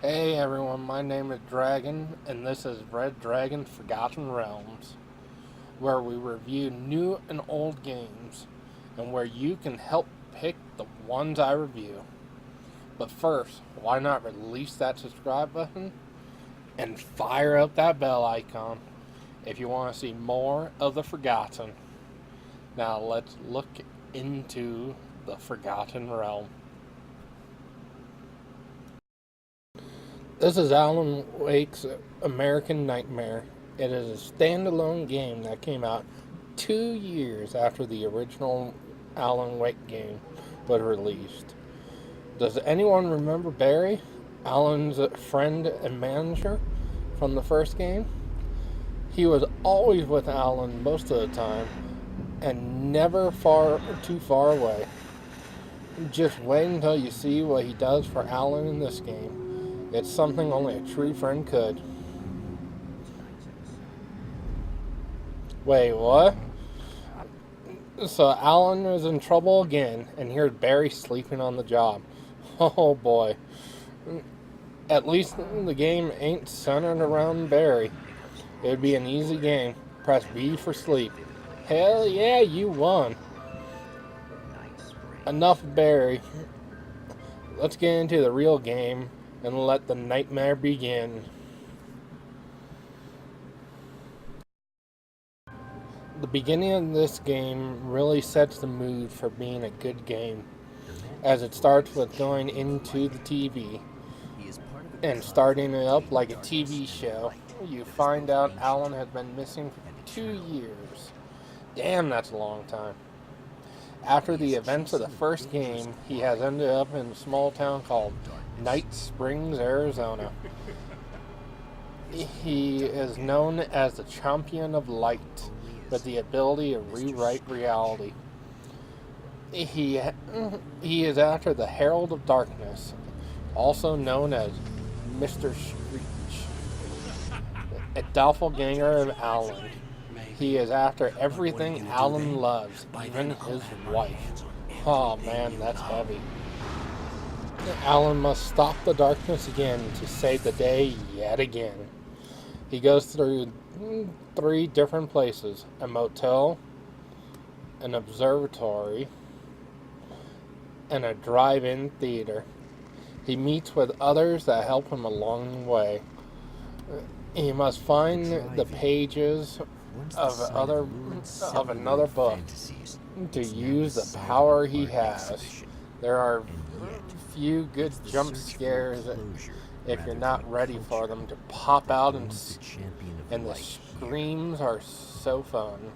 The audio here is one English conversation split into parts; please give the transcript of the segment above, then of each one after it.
Hey everyone, my name is Dragon, and this is Red Dragon Forgotten Realms, where we review new and old games, and where you can help pick the ones I review. But first, why not release that subscribe button and fire up that bell icon if you want to see more of the Forgotten. Now let's look into the Forgotten Realm. This is Alan Wake's American Nightmare. It is a standalone game that came out 2 years after the original Alan Wake game was released. Does anyone remember Barry, Alan's friend and manager from the first game? He was always with Alan most of the time and never too far away. Just wait until you see what he does for Alan in this game. It's something only a true friend could. Wait, what? So Alan is in trouble again, and here's Barry sleeping on the job. Oh boy. At least the game ain't centered around Barry. It would be an easy game. Press B for sleep. Hell yeah, you won. Enough of Barry. Let's get into the real game and let the nightmare begin. The beginning of this game really sets the mood for being a good game, as it starts with going into the TV and starting it up like a TV show. You find out Alan has been missing for 2 years. Damn, that's a long time. After the events of the first game, he has ended up in a small town called Night Springs, Arizona. He is known as the Champion of Light, with the ability to rewrite reality. He is after the Herald of Darkness, also known as Mr. Screech, a doppelganger of Alan. He is after everything Alan loves, even his wife. Oh man, that's heavy. Alan must stop the darkness again to save the day yet again. He goes through 3 different places: a motel, an observatory, and a drive-in theater. He meets with others that help him along the way. He must find the pages of another book to use the power he has. There are few good jump scares if you're not ready for them to pop out, and the screams are so fun.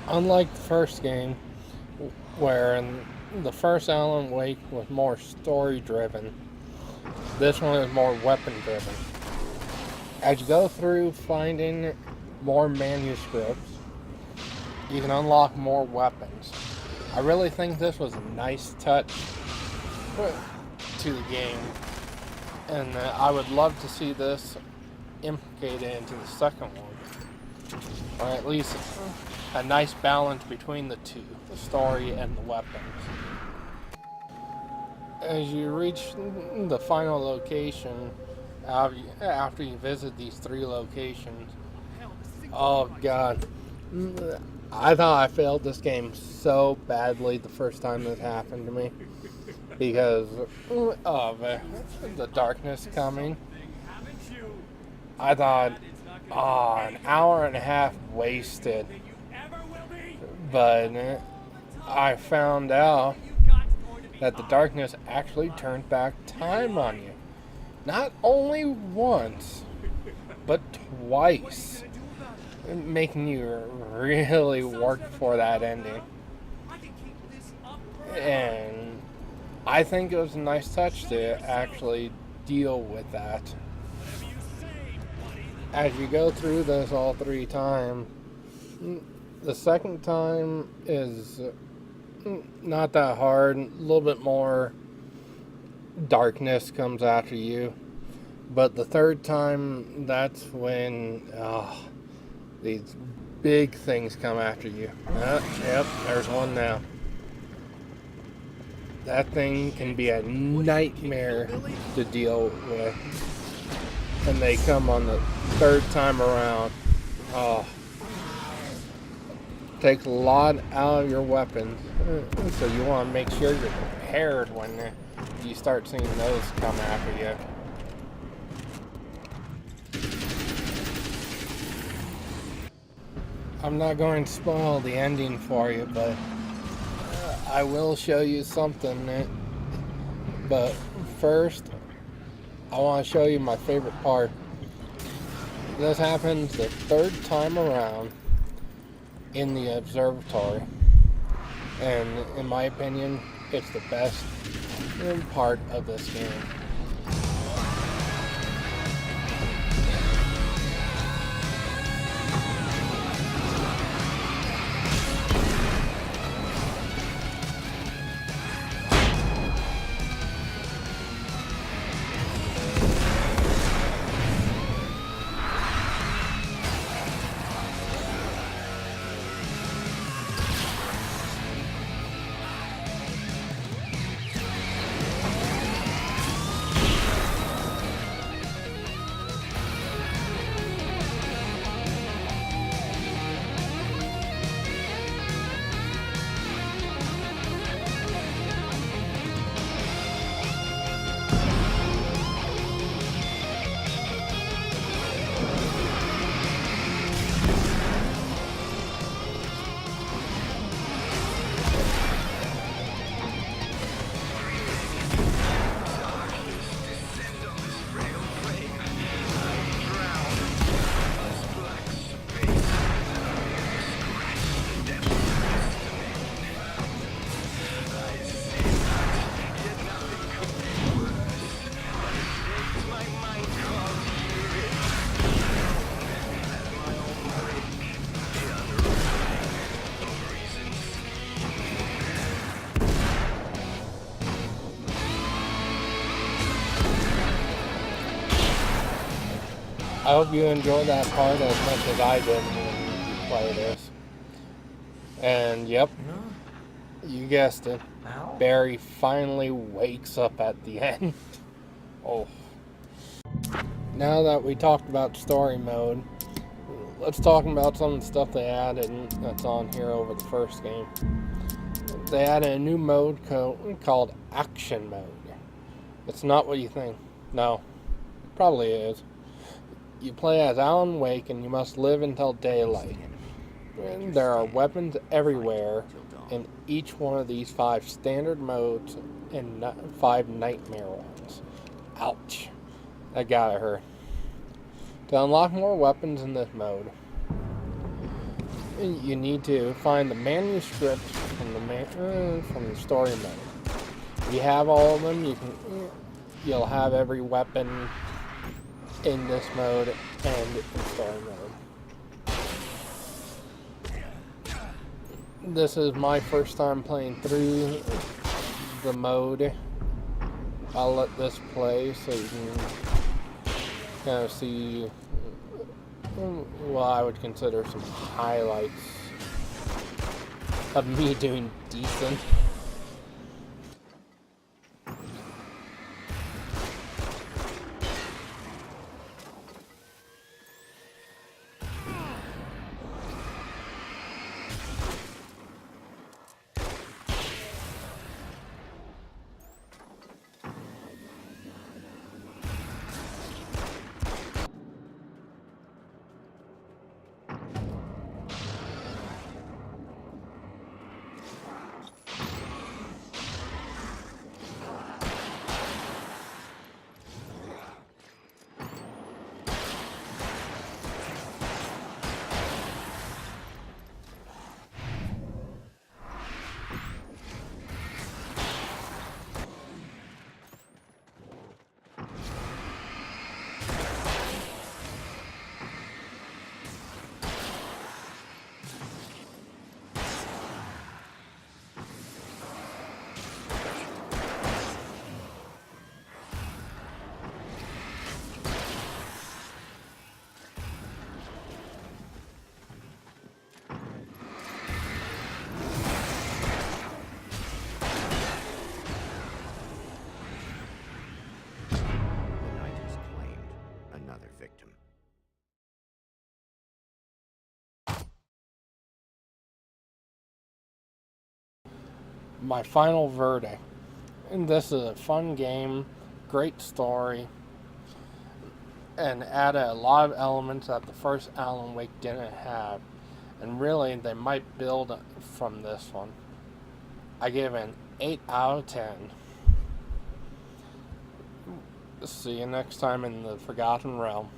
Unlike the first game, where in the first Alan Wake was more story driven, this one is more weapon driven. As you go through finding more manuscripts, you can unlock more weapons. I really think this was a nice touch to the game, and I would love to see this implicated into the second one, or at least a nice balance between the two, the story and the weapons. As you reach the final location, after you visit these 3 locations, oh god, I thought I failed this game so badly the first time this happened to me, because of the darkness coming. I thought, an hour and a half wasted. But I found out that the darkness actually turned back time on you. Not only once, but twice. Making you really work for that ending. And I think it was a nice touch to actually deal with that. as you go through this all 3 times, the second time is not that hard. A little bit more darkness comes after you. But the third time, that's when these big things come after you. Yep, there's one now. That thing can be a nightmare to deal with. And they come on the third time around. Oh. Takes a lot out of your weapons. So you want to make sure you're prepared when you start seeing those come after you. I'm not going to spoil the ending for you, but I will show you something. But first, I want to show you my favorite part. This happens the third time around in the observatory. And in my opinion, it's the best part of this game. I hope you enjoyed that part as much as I did when you play this. And yep, you guessed it. Barry finally wakes up at the end. Oh. Now that we talked about story mode, let's talk about some of the stuff they added that's on here over the first game. They added a new mode called Action Mode. It's not what you think. No, probably is. You play as Alan Wake and you must live until daylight. And there are weapons everywhere in each one of these 5 standard modes and 5 nightmare ones. Ouch. That gotta hurt. To unlock more weapons in this mode, you need to find the manuscripts from the story mode. If you have all of them, you'll have every weapon in this mode and in story mode. This is my first time playing through the mode. I'll let this play so you can kind of see what I would consider some highlights of me doing decent. my final verdict. And this is a fun game, great story, and added a lot of elements that the first Alan Wake didn't have. And really, they might build from this one. I give it an 8 out of 10. See you next time in the Forgotten Realm.